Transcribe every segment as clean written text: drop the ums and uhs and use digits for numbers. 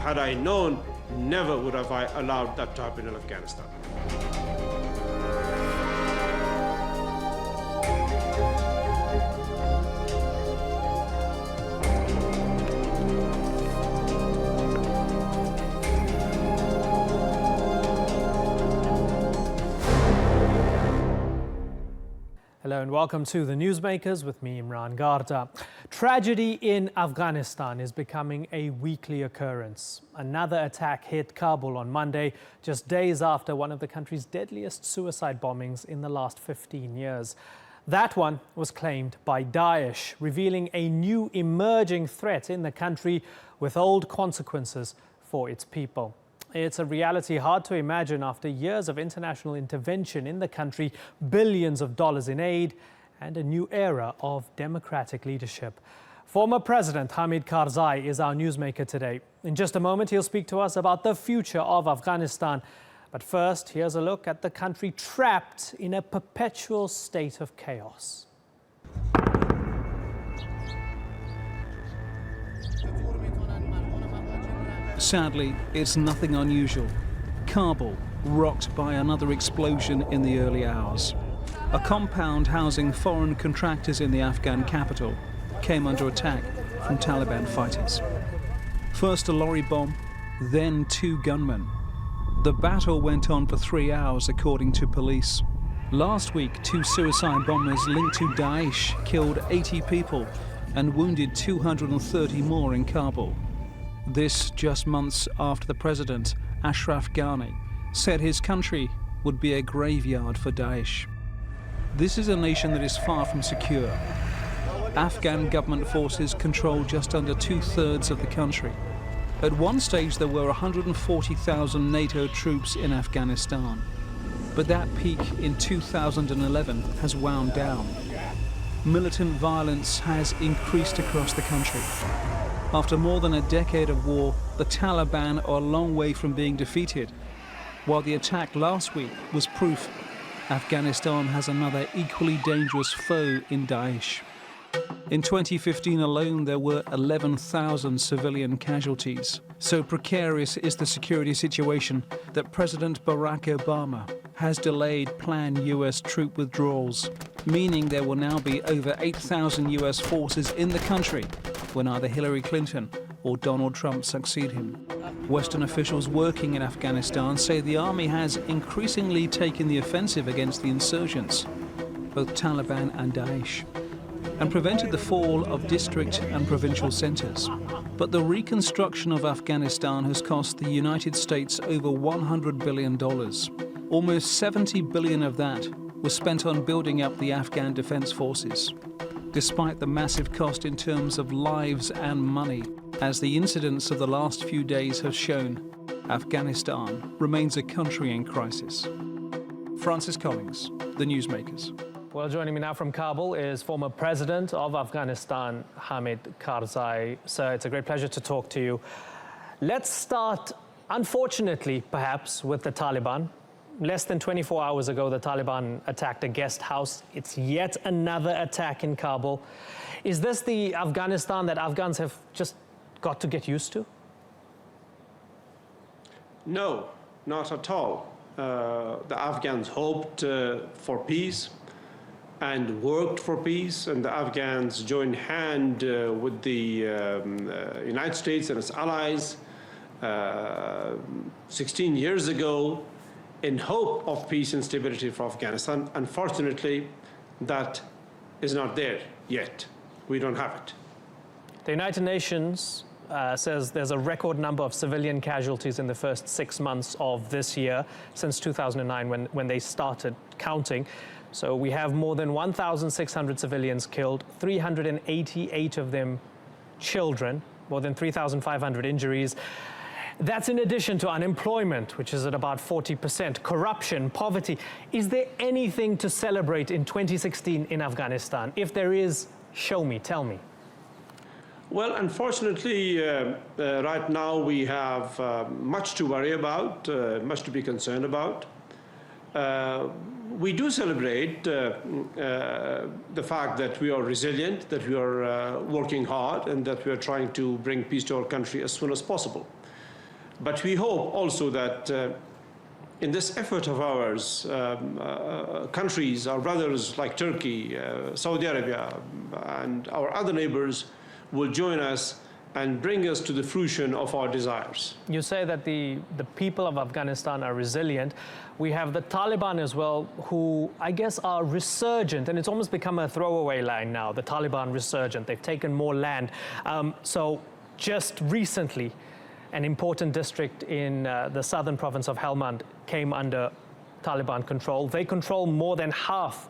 Had I known, never would have I allowed that to happen in Afghanistan. Hello and welcome to the Newsmakers with me, Imran Garda. Tragedy in Afghanistan is becoming a weekly occurrence. Another attack hit Kabul on Monday, just days after one of the country's deadliest suicide bombings in the last 15 years. That one was claimed by Daesh, revealing a new emerging threat in the country with old consequences for its people. It's a reality hard to imagine after years of international intervention in the country, billions of dollars in aid, and a new era of democratic leadership. Former President Hamid Karzai is our newsmaker today. In just a moment, he'll speak to us about the future of Afghanistan. But first, here's a look at the country trapped in a perpetual state of chaos. Sadly, it's nothing unusual. Kabul, rocked by another explosion in the early hours. A compound housing foreign contractors in the Afghan capital came under attack from Taliban fighters. First a lorry bomb, then 2 gunmen. The battle went on for 3 hours, according to police. Last week, 2 suicide bombers linked to Daesh killed 80 people and wounded 230 more in Kabul. This just months after the president, Ashraf Ghani, said his country would be a graveyard for Daesh. This is a nation that is far from secure. Afghan government forces control just under 2/3 of the country. At one stage, there were 140,000 NATO troops in Afghanistan. But that peak in 2011 has wound down. Militant violence has increased across the country. After more than a decade of war, the Taliban are a long way from being defeated. While the attack last week was proof Afghanistan has another equally dangerous foe in Daesh. In 2015 alone, there were 11,000 civilian casualties. So precarious is the security situation that President Barack Obama has delayed planned US troop withdrawals, meaning there will now be over 8,000 US forces in the country when either Hillary Clinton or Donald Trump succeed him. Western officials working in Afghanistan say the army has increasingly taken the offensive against the insurgents, both Taliban and Daesh, and prevented the fall of district and provincial centers. But the reconstruction of Afghanistan has cost the United States over $100 billion. Almost 70 billion of that was spent on building up the Afghan defense forces. Despite the massive cost in terms of lives and money, as the incidents of the last few days have shown, Afghanistan remains a country in crisis. Francis Collins, The Newsmakers. Well, joining me now from Kabul is former President of Afghanistan, Hamid Karzai. Sir, it's a great pleasure to talk to you. Let's start, unfortunately, perhaps, with the Taliban. Less than 24 hours ago, the Taliban attacked a guest house. It's yet another attack in Kabul. Is this the Afghanistan that Afghans have just got to get used to? No, not at all. The Afghans hoped for peace and worked for peace, and the Afghans joined hand with the United States and its allies 16 years ago in hope of peace and stability for Afghanistan. Unfortunately, that is not there yet. We don't have it. The United Nations says there's a record number of civilian casualties in the first 6 months of this year, since 2009 when they started counting. So we have more than 1,600 civilians killed, 388 of them children, more than 3,500 injuries. That's in addition to unemployment, which is at about 40%, corruption, poverty. Is there anything to celebrate in 2016 in Afghanistan? If there is, show me, tell me. Well, unfortunately, right now we have much to worry about, much to be concerned about. We do celebrate the fact that we are resilient, that we are working hard, and that we are trying to bring peace to our country as soon as possible. But we hope also that in this effort of ours, countries, our brothers like Turkey, Saudi Arabia, and our other neighbors will join us and bring us to the fruition of our desires. You say that the people of Afghanistan are resilient. We have the Taliban as well, who I guess are resurgent, and it's almost become a throwaway line now, the Taliban resurgent. They've taken more land. So just recently, an important district in the southern province of Helmand came under Taliban control. They control more than half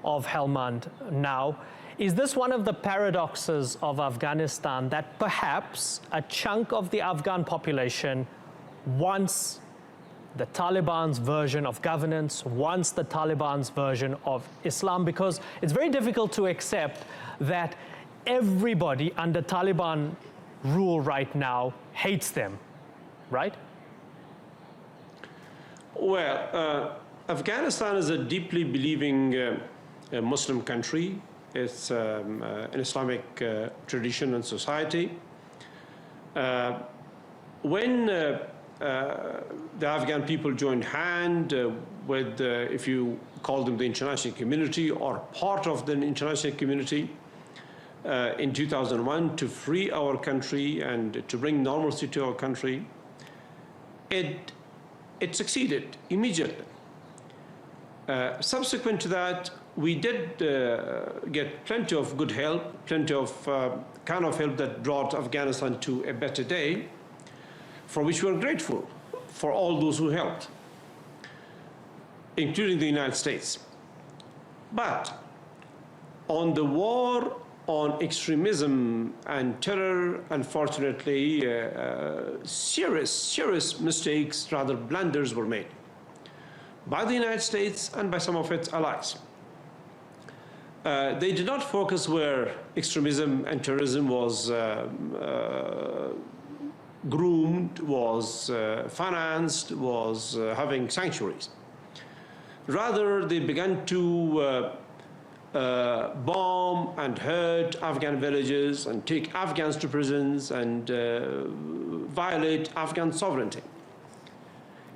of Helmand now. Is this one of the paradoxes of Afghanistan, that perhaps a chunk of the Afghan population wants the Taliban's version of governance, wants the Taliban's version of Islam? Because it's very difficult to accept that everybody under Taliban rule right now hates them, right? Well, Afghanistan is a deeply believing Muslim country. It's an Islamic tradition and society. When the Afghan people joined hand with, if you call them the international community or part of the international community, in 2001 to free our country and to bring normalcy to our country, it succeeded immediately. Subsequent to that, we did get plenty of good help, plenty of kind of help that brought Afghanistan to a better day, for which we're grateful for all those who helped, including the United States. But on the war on extremism and terror, unfortunately, serious mistakes, rather blunders, were made by the United States and by some of its allies. They did not focus where extremism and terrorism was groomed, was financed, was having sanctuaries. Rather, they began to bomb and hurt Afghan villages and take Afghans to prisons and violate Afghan sovereignty.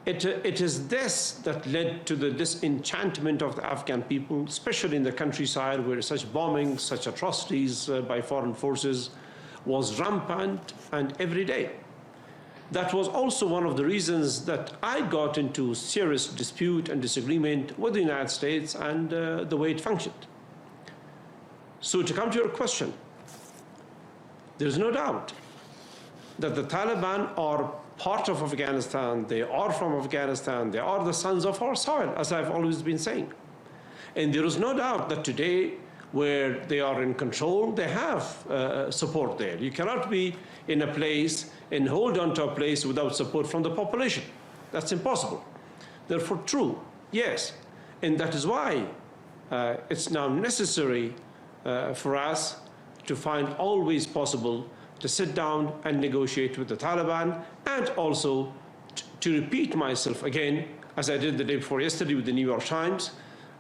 It is this that led to the disenchantment of the Afghan people, especially in the countryside where such bombing, such atrocities by foreign forces was rampant and every day. That was also one of the reasons that I got into serious dispute and disagreement with the United States and the way it functioned. So to come to your question, there's no doubt that the Taliban are part of Afghanistan, they are from Afghanistan, they are the sons of our soil, as I've always been saying. And there is no doubt that today, where they are in control, they have support there. You cannot be in a place and hold on to a place without support from the population. That's impossible. Therefore, true, yes. And that is why it's now necessary for us to find always possible to sit down and negotiate with the Taliban, and also to repeat myself again, as I did the day before yesterday with the New York Times,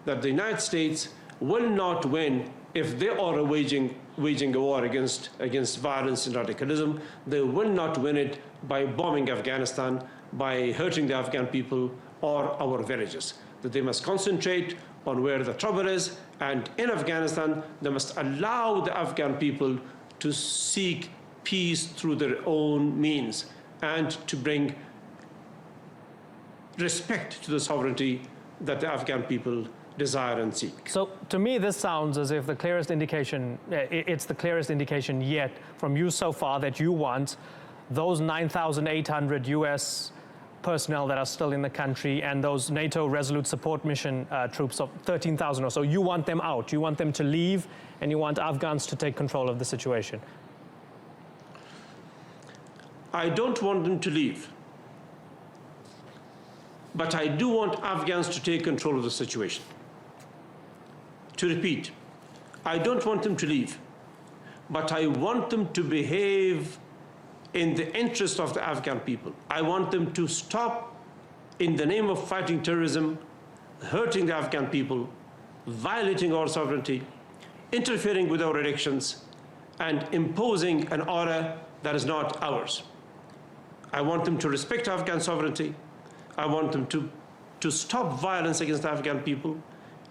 that the United States will not win if they are waging a war against violence and radicalism. They will not win it by bombing Afghanistan, by hurting the Afghan people or our villages. That they must concentrate on where the trouble is, and in Afghanistan, they must allow the Afghan people to seek peace through their own means and to bring respect to the sovereignty that the Afghan people desire and seek. So to me, this sounds as if the clearest indication, it's the clearest indication yet from you so far that you want those 9,800 US personnel that are still in the country and those NATO Resolute Support Mission troops of 13,000 or so, you want them out, you want them to leave, and you want Afghans to take control of the situation. I don't want them to leave, but I do want Afghans to take control of the situation. To repeat, I don't want them to leave, but I want them to behave in the interest of the Afghan people. I want them to stop, in the name of fighting terrorism, hurting the Afghan people, violating our sovereignty, interfering with our elections, and imposing an order that is not ours. I want them to respect Afghan sovereignty. I want them to stop violence against the Afghan people.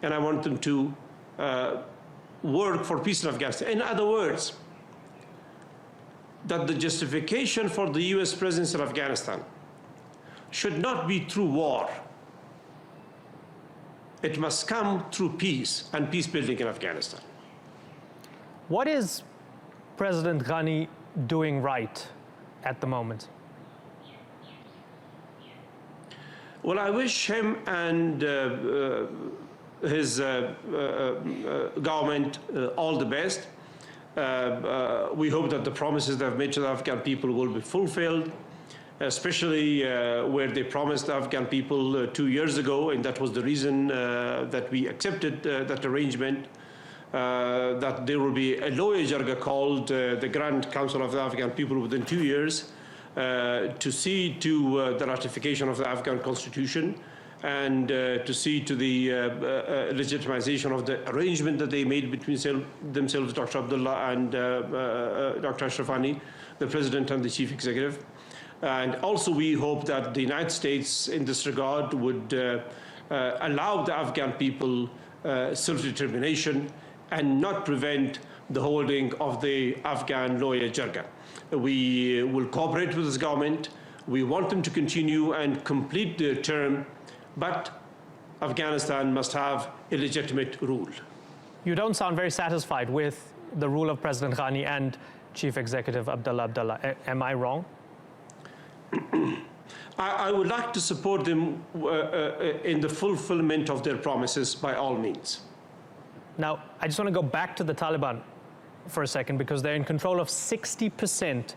And I want them to work for peace in Afghanistan. In other words, that the justification for the US presence in Afghanistan should not be through war. It must come through peace and peace building in Afghanistan. What is President Ghani doing right at the moment? Well, I wish him and his government all the best. We hope that the promises they've made to the Afghan people will be fulfilled, especially where they promised the Afghan people 2 years ago, and that was the reason that we accepted that arrangement, that there will be a lawyer jarga called the Grand Council of the Afghan people within 2 years to see to the ratification of the Afghan constitution and to see to the legitimization of the arrangement that they made between themselves, Dr. Abdullah and Dr. Ashraf Ghani, the president and the chief executive. And also we hope that the United States in this regard would allow the Afghan people self-determination and not prevent the holding of the Afghan lawyer jarga. We will cooperate with this government. We want them to continue and complete their term, but Afghanistan must have a legitimate rule. You don't sound very satisfied with the rule of President Ghani and Chief Executive Abdullah. Am I wrong? I would like to support them in the fulfillment of their promises by all means. Now, I just want to go back to the Taliban for a second, because they're in control of 60%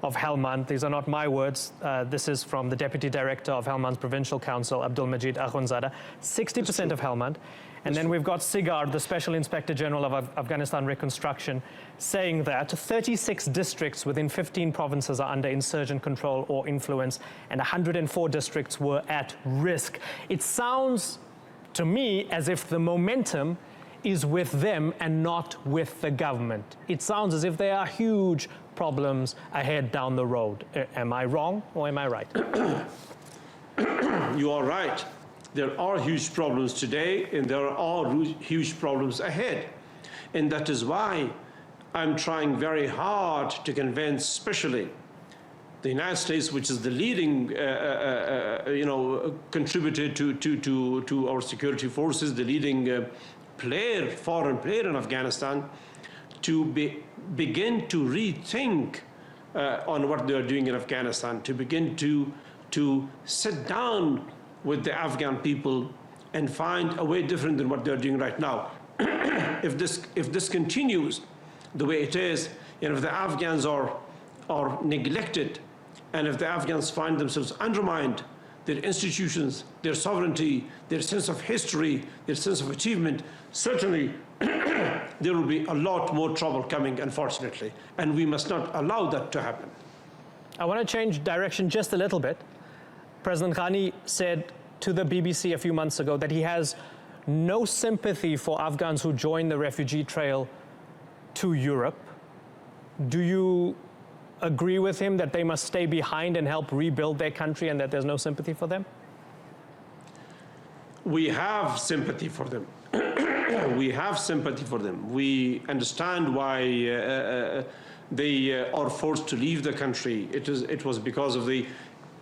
of Helmand. These are not my words. This is from the Deputy Director of Helmand's Provincial Council, Abdul Majid Akhundzada. 60% of Helmand. And then we've got Sigar, the Special Inspector General of Afghanistan Reconstruction, saying that 36 districts within 15 provinces are under insurgent control or influence, and 104 districts were at risk. It sounds to me as if the momentum is with them and not with the government. It sounds as if there are huge problems ahead down the road. Am I wrong or am I right? You are right. There are huge problems today and there are huge problems ahead. And that is why I'm trying very hard to convince, especially the United States, which is the leading contributor to our security forces, the leading foreign player in Afghanistan, to begin to rethink on what they are doing in Afghanistan, to begin to sit down with the Afghan people and find a way different than what they're doing right now. If this continues the way it is, and if the Afghans are neglected, and if the Afghans find themselves undermined, their institutions, their sovereignty, their sense of history, their sense of achievement, certainly there will be a lot more trouble coming, unfortunately, and we must not allow that to happen. I want to change direction just a little bit. President Ghani said to the BBC a few months ago that he has no sympathy for Afghans who join the refugee trail to Europe. Do you agree with him that they must stay behind and help rebuild their country and that there's no sympathy for them? We have sympathy for them. We have sympathy for them. We understand why they are forced to leave the country. It was because of the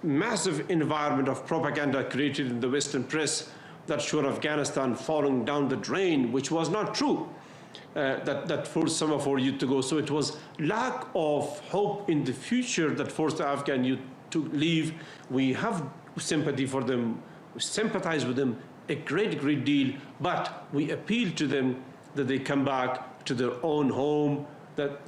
massive environment of propaganda created in the Western press that showed Afghanistan falling down the drain, which was not true. That forced some of our youth to go. So it was lack of hope in the future that forced the Afghan youth to leave. We have sympathy for them, we sympathize with them a great deal, but we appeal to them that they come back to their own home,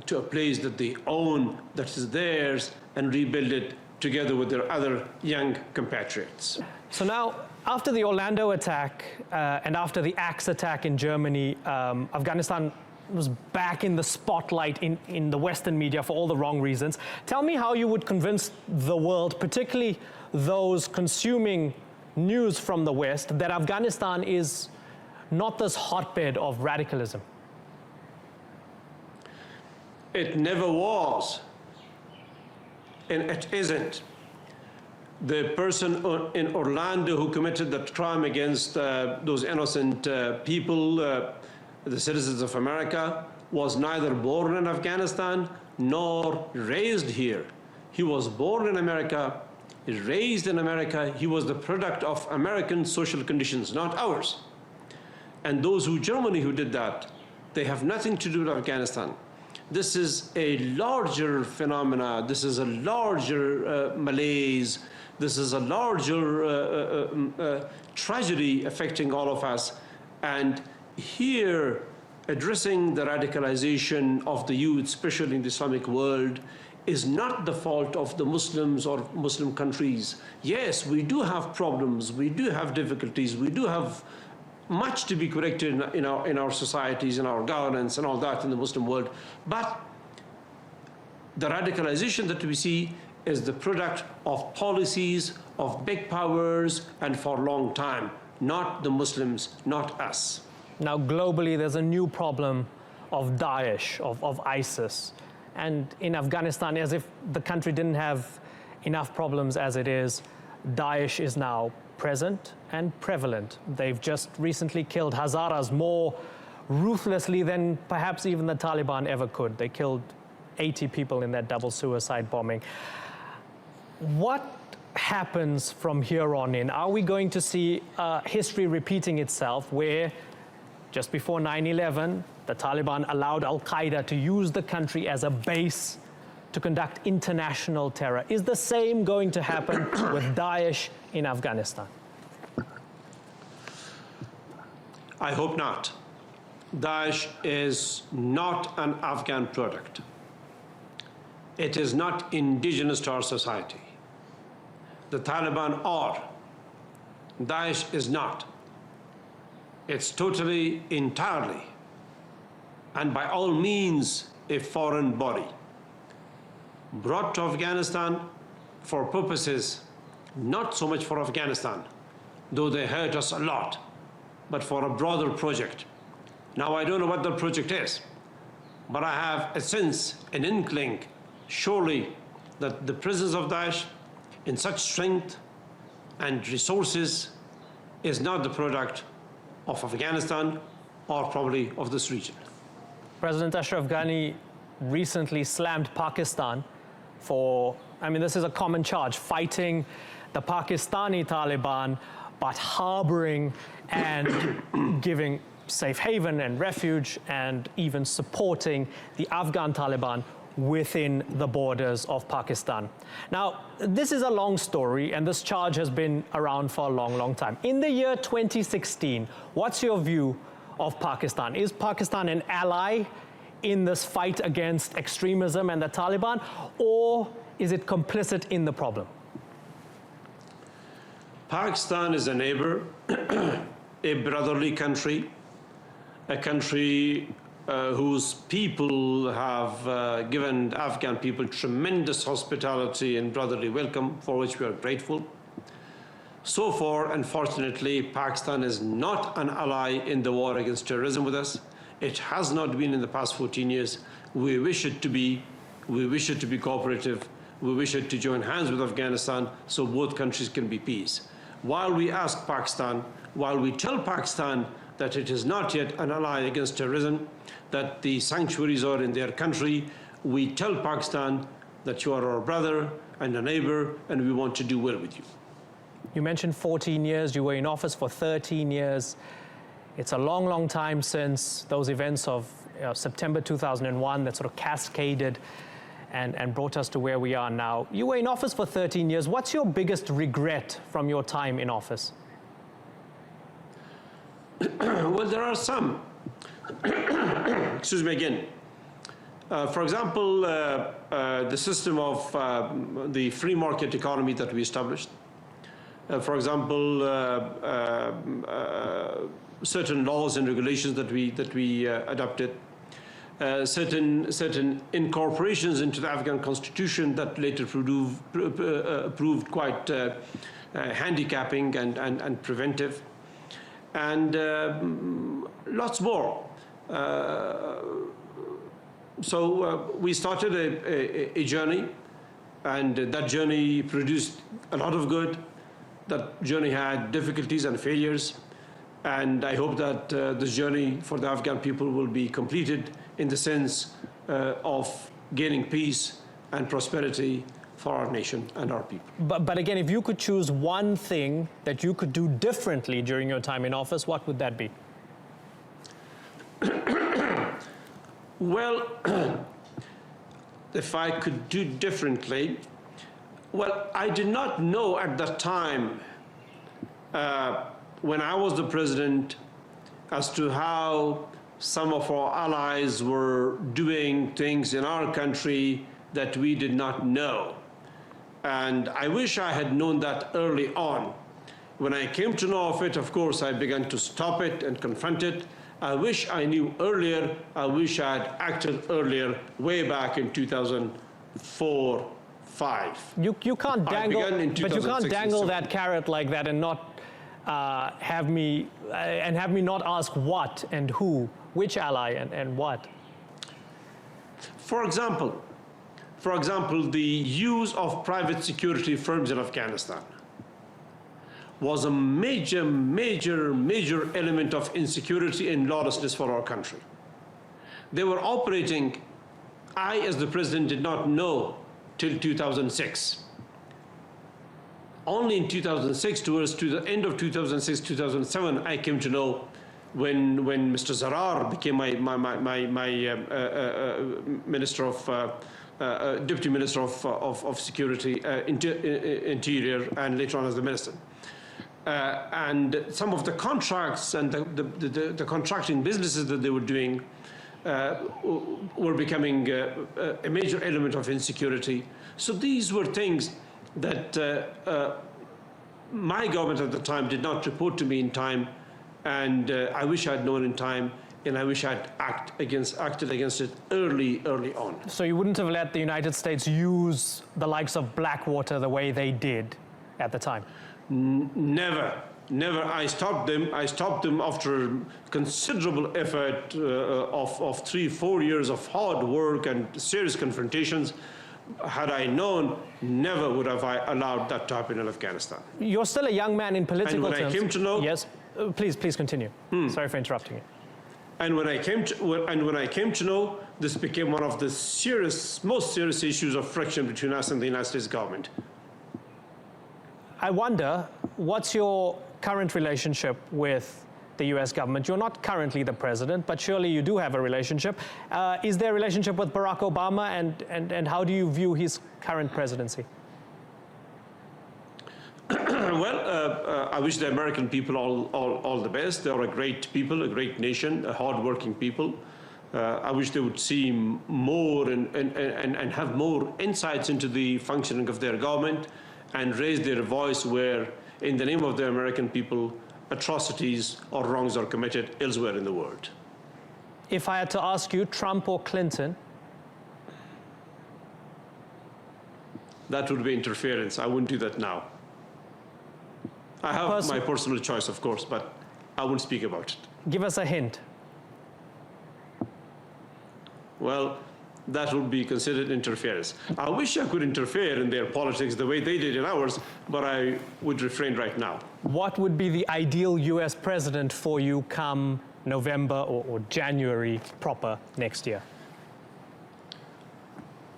to a place that they own, that is theirs, and rebuild it together with their other young compatriots. So now, after the Orlando attack and after the Axe attack in Germany, Afghanistan was back in the spotlight in the Western media for all the wrong reasons. Tell me how you would convince the world, particularly those consuming news from the West, that Afghanistan is not this hotbed of radicalism. It never was, and it isn't. the person in Orlando who committed that crime against those innocent people, the citizens of America, was neither born in Afghanistan nor raised here. He was born in America, raised in America. He was the product of American social conditions, not ours. And those Germany who did that, they have nothing to do with Afghanistan. This is a larger phenomena. This is a larger malaise. This is a larger tragedy affecting all of us. And here, addressing the radicalization of the youth, especially in the Islamic world, is not the fault of the Muslims or Muslim countries. Yes, we do have problems. We do have difficulties. We do have much to be corrected in our societies, in our governance, and all that in the Muslim world. But the radicalization that we see is the product of policies of big powers and for a long time, not the Muslims, not us. Now, globally, there's a new problem of Daesh, of ISIS. And in Afghanistan, as if the country didn't have enough problems as it is, Daesh is now present and prevalent. They've just recently killed Hazaras more ruthlessly than perhaps even the Taliban ever could. They killed 80 people in that double suicide bombing. What happens from here on in? Are we going to see history repeating itself where just before 9/11, the Taliban allowed Al-Qaeda to use the country as a base to conduct international terror? Is the same going to happen with Daesh in Afghanistan? I hope not. Daesh is not an Afghan product. It is not indigenous to our society. The Taliban are. Daesh is not. It's totally, entirely, and by all means, a foreign body brought to Afghanistan for purposes not so much for Afghanistan, though they hurt us a lot, but for a broader project. Now, I don't know what the project is, but I have a sense, an inkling, surely, that the presence of Daesh in such strength and resources is not the product of Afghanistan or probably of this region. President Ashraf Ghani recently slammed Pakistan for, this is a common charge, fighting the Pakistani Taliban, but harboring and giving safe haven and refuge and even supporting the Afghan Taliban within the borders of Pakistan. Now, this is a long story, and this charge has been around for a long, long time. In the year 2016, what's your view of Pakistan? Is Pakistan an ally in this fight against extremism and the Taliban, or is it complicit in the problem? Pakistan is a neighbor, a brotherly country, a country whose people have given Afghan people tremendous hospitality and brotherly welcome, for which we are grateful. So far, unfortunately, Pakistan is not an ally in the war against terrorism with us. It has not been in the past 14 years. We wish it to be. We wish it to be cooperative. We wish it to join hands with Afghanistan so both countries can be peace. While we ask Pakistan, while we tell Pakistan that it is not yet an ally against terrorism, that the sanctuaries are in their country, we tell Pakistan that you are our brother and a neighbor, and we want to do well with you. You mentioned 14 years. You were in office for 13 years. It's a long, long time since those events of September 2001 that sort of cascaded and brought us to where we are now. You were in office for 13 years. What's your biggest regret from your time in office? Well, there are some. Excuse me again. For example, the system of the free market economy that we established. For example, certain laws and regulations that we adopted. Certain incorporations into the Afghan constitution that later proved quite handicapping and preventive, and lots more. So we started a journey And that journey produced a lot of good. That journey had difficulties and failures. And I hope that this journey for the Afghan people will be completed in the sense of gaining peace and prosperity for our nation and our people. But again, if you could choose one thing that you could do differently during your time in office, what would that be? Well, if I could do differently, well, I did not know at that time when I was the president as to how some of our allies were doing things in our country that we did not know. And I wish I had known that early on. When I came to know of it, of course, I began to stop it and confront it. I wish I knew earlier. I wish I had acted earlier, way back in 2004, 5. You can't dangle, but you can't dangle that carrot like that and not have me not ask what and who, which ally and what. For example, the use of private security firms in Afghanistan was a major element of insecurity and lawlessness for our country. They were operating, I as the president did not know till 2006. Only in 2006, towards to the end of 2006, 2007, I came to know when Mr. Zarar became my minister of Deputy Minister of Security, Interior, and later on as the minister. And some of the contracts and the contracting businesses that they were doing were becoming a major element of insecurity. So these were things that my government at the time did not report to me in time, and I wish I'd known in time, and I wish I'd acted against it early on. So you wouldn't have let the United States use the likes of Blackwater the way they did at the time? Never. I stopped them after considerable effort of 3-4 years of hard work and serious confrontations. Had I known, never would have I allowed that to happen in Afghanistan. You're still a young man in political terms. And when I came to know... Yes, please continue. Sorry for interrupting you. And when I came to know, this became one of the most serious issues of friction between us and the United States government. I wonder, what's your current relationship with the US government? You're not currently the president, but surely you do have a relationship. Is there a relationship with Barack Obama, and how do you view his current presidency? Well, I wish the American people all the best. They are a great people, a great nation, a hard-working people. I wish they would see more and have more insights into the functioning of their government and raise their voice where, in the name of the American people, atrocities or wrongs are committed elsewhere in the world. If I had to ask you, Trump or Clinton? That would be interference. I wouldn't do that now. I have my personal choice, of course, but I won't speak about it. Give us a hint. Well, that would be considered interference. I wish I could interfere in their politics the way they did in ours, but I would refrain right now. What would be the ideal US president for you come November or January proper next year?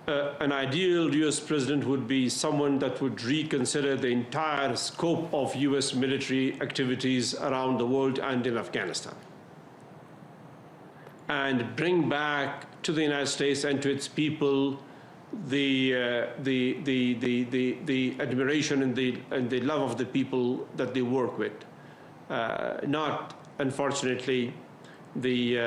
An ideal US president would be someone that would reconsider the entire scope of US military activities around the world and in Afghanistan, and bring back to the United States and to its people the admiration and the love of the people that they work with, not, unfortunately, the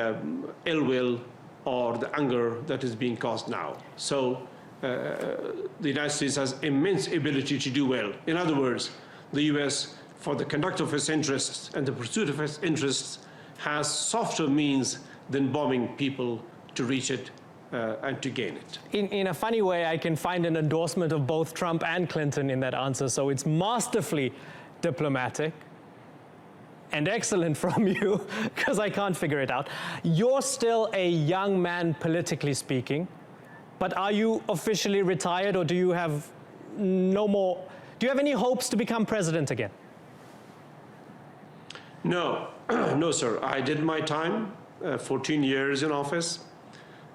ill will or the anger that is being caused now. So the United States has immense ability to do well. In other words, the US, for the conduct of its interests and the pursuit of its interests, has softer means than bombing people to reach it and to gain it. In a funny way, I can find an endorsement of both Trump and Clinton in that answer, so it's masterfully diplomatic and excellent from you, because I can't figure it out. You're still a young man, politically speaking, But are you officially retired, or do you have no more? Do you have any hopes to become president again? No, no, sir. I did my time, 14 years in office,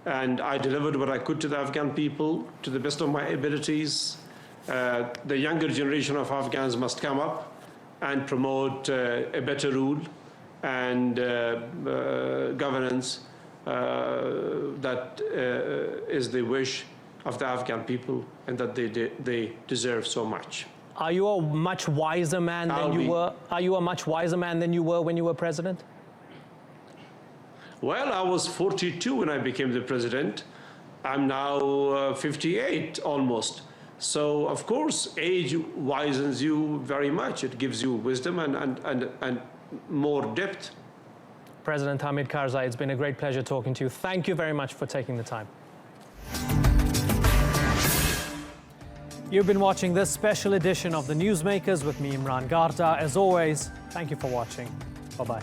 and I delivered what I could to the Afghan people to the best of my abilities. The younger generation of Afghans must come up and promote a better rule and governance that is the wish of the Afghan people and that they deserve so much. Are you a much wiser man than you were? Are you a much wiser man than you were when you were president? Well, I was 42 when I became the president. I'm now 58 almost. So, of course, age wisens you very much. It gives you wisdom and more depth. President Hamid Karzai, it's been a great pleasure talking to you. Thank you very much for taking the time. You've been watching this special edition of the Newsmakers with me, Imran Garda. As always, thank you for watching. Bye-bye.